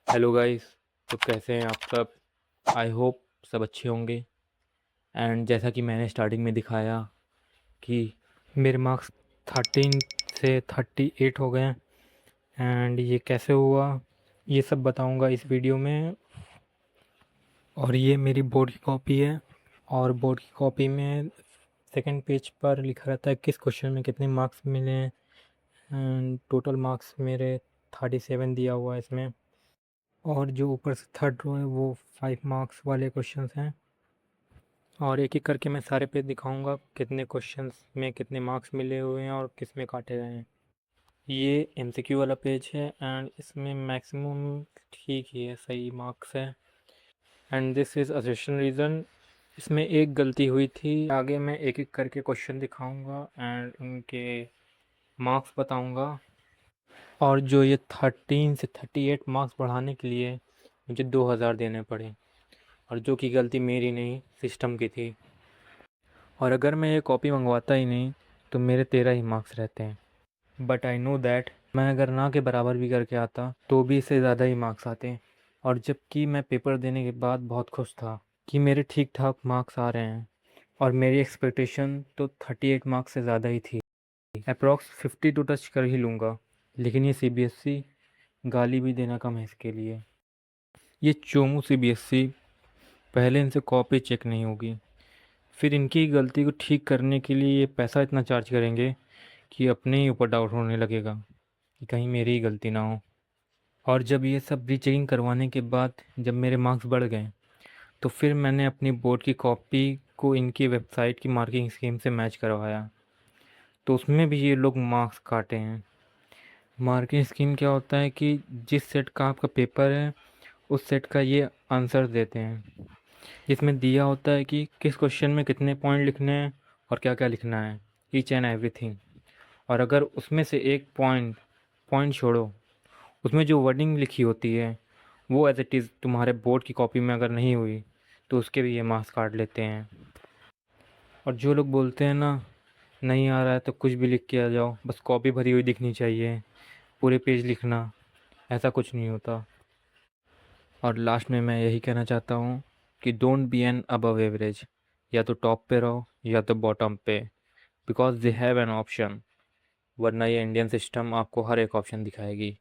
Hello guys. तो कैसे हैं आप सब? आई होप सब अच्छे होंगे। एंड जैसा कि मैंने स्टार्टिंग में दिखाया कि मेरे मार्क्स 13 से 38 हो गए। एंड ये कैसे हुआ, ये सब बताऊंगा इस वीडियो में। और ये मेरी बोर्ड की कॉपी है। और बोर्ड की कॉपी में सेकंड पेज पर लिखा रहता है किस क्वेश्चन में कितने मार्क्स मिले हैं। एंड टोटल मार्क्स मेरे 37 दिया हुआ है इसमें। और जो ऊपर से थर्ड रो है वो 5 मार्क्स वाले क्वेश्चंस हैं। और एक एक करके मैं सारे पेज दिखाऊंगा कितने क्वेश्चंस में कितने मार्क्स मिले हुए हैं और किस में काटे गए हैं। ये एमसीक्यू वाला पेज है एंड इसमें मैक्सिमम ठीक ही है, सही मार्क्स है। And this is assertion reason. इसमें एक गलती हुई थी। आगे मैं एक एक करके क्वेश्चन दिखाऊंगा एंड उनके मार्क्स बताऊंगा। और जो ये 13 से 38 मार्क्स बढ़ाने के लिए मुझे 2000 देने पड़े, और जो कि गलती मेरी नहीं सिस्टम की थी। और अगर मैं ये कॉपी मंगवाता ही नहीं तो मेरे 13 ही मार्क्स रहते हैं। बट आई नो दैट मैं अगर ना के बराबर भी करके आता तो भी इससे ज़्यादा ही मार्क्स आते। और जबकि मैं पेपर देने के बाद बहुत खुश था कि मेरे ठीक ठाक मार्क्स आ रहे हैं। और मेरी एक्सपेक्टेशन तो 38 मार्क्स से ज़्यादा ही थी। अप्रॉक्स 50 तो टच कर ही लूँगा। लेकिन ये सीबीएसई गाली भी देना कम है इसके लिए। ये चोमू सीबीएसई पहले इनसे कॉपी चेक नहीं होगी, फिर इनकी गलती को ठीक करने के लिए ये पैसा इतना चार्ज करेंगे कि अपने ही ऊपर डाउट होने लगेगा कि कहीं मेरी ही गलती ना हो। और जब ये सब रीचेकिंग करवाने के बाद जब मेरे मार्क्स बढ़ गए तो फिर मैंने अपनी बोर्ड की कॉपी को इनकी वेबसाइट की मार्किंग स्कीम से मैच करवाया, तो उसमें भी ये लोग मार्क्स काटे हैं। मार्किंग स्कीम क्या होता है कि जिस सेट का आपका पेपर है उस सेट का ये आंसर देते हैं। इसमें दिया होता है कि किस क्वेश्चन में कितने पॉइंट लिखने हैं और क्या क्या लिखना है, ईच एंड एवरीथिंग। और अगर उसमें से एक पॉइंट पॉइंट छोड़ो, उसमें जो वर्डिंग लिखी होती है वो एज इट इज़ तुम्हारे बोर्ड की कॉपी में अगर नहीं हुई तो उसके भी ये मार्क्स काट लेते हैं। और जो लोग बोलते हैं ना, नहीं आ रहा है तो कुछ भी लिख के आ जाओ, बस कॉपी भरी हुई दिखनी चाहिए, पूरे पेज लिखना, ऐसा कुछ नहीं होता। और लास्ट में मैं यही कहना चाहता हूँ कि don't be an above average. या तो टॉप पे रहो या तो बॉटम पे, because they have an option. वरना ये इंडियन सिस्टम आपको हर एक ऑप्शन दिखाएगी।